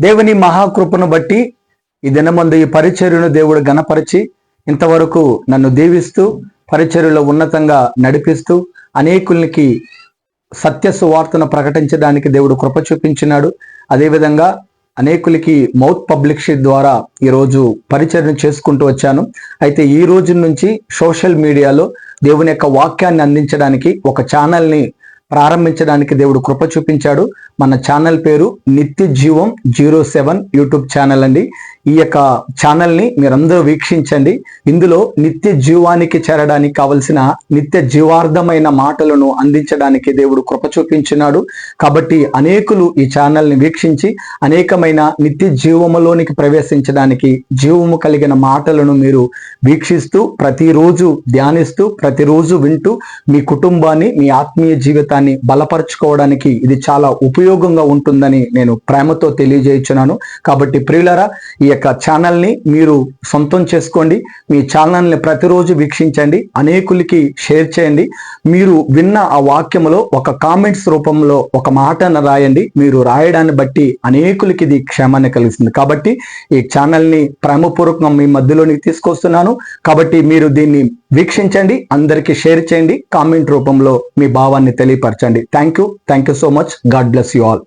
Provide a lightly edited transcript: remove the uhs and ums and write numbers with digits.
దేవుని మహాకృపను బట్టి ఈ దినమందు ఈ పరిచర్యను దేవుడు గణపరిచి ఇంతవరకు నన్ను దీవిస్తూ పరిచర్యలో ఉన్నతంగా నడిపిస్తూ అనేకులకి సత్య సువార్తను ప్రకటించడానికి దేవుడు కృప చూపించినాడు. అదేవిధంగా అనేకులకి మౌత్ పబ్లిషింగ్ ద్వారా ఈరోజు పరిచర్య చేసుకుంటూ వచ్చాను. అయితే ఈ రోజు నుంచి సోషల్ మీడియాలో దేవుని యొక్క వాక్యాన్ని అందించడానికి ఒక ఛానల్ని ప్రారంభించడానికి దేవుడు కృప చూపించాడు. మన ఛానల్ పేరు నిత్య జీవం 07 యూట్యూబ్ ఛానల్ అండి. ఈ యొక్క ఛానల్ని మీరందరూ వీక్షించండి. ఇందులో నిత్య జీవానికి చేరడానికి కావలసిన నిత్య జీవార్థమైన మాటలను అందించడానికి దేవుడు కృప చూపించినాడు. కాబట్టి అనేకులు ఈ ఛానల్ని వీక్షించి అనేకమైన నిత్య జీవములోనికి ప్రవేశించడానికి జీవము కలిగిన మాటలను మీరు వీక్షిస్తూ ప్రతిరోజు ధ్యానిస్తూ ప్రతిరోజు వింటూ మీ కుటుంబాన్ని మీ ఆత్మీయ జీవితాన్ని బలపరచుకోవడానికి ఇది చాలా ఉపయోగంగా ఉంటుందని నేను ప్రేమతో తెలియజేయుచున్నాను. కాబట్టి ప్రియులారా, ఈ యొక్క ఛానల్ని మీరు సొంతం చేసుకోండి. మీ ఛానల్ని ప్రతిరోజు వీక్షించండి, అనేకులకి షేర్ చేయండి. మీరు విన్న ఆ వాక్యములో ఒక కామెంట్స్ రూపంలో ఒక మాటను రాయండి. మీరు రాయడాన్ని బట్టి అనేకులకి ఇది క్షేమాన్ని కలిగిస్తుంది. కాబట్టి ఈ ఛానల్ని ప్రేమపూర్వకంగా మీ మధ్యలోనికి తీసుకొస్తున్నాను. కాబట్టి మీరు దీన్ని వీక్షించండి, అందరికీ షేర్ చేయండి, కామెంట్ రూపంలో మీ భావాన్ని తెలియపరచండి. Thank you so much. God bless you all.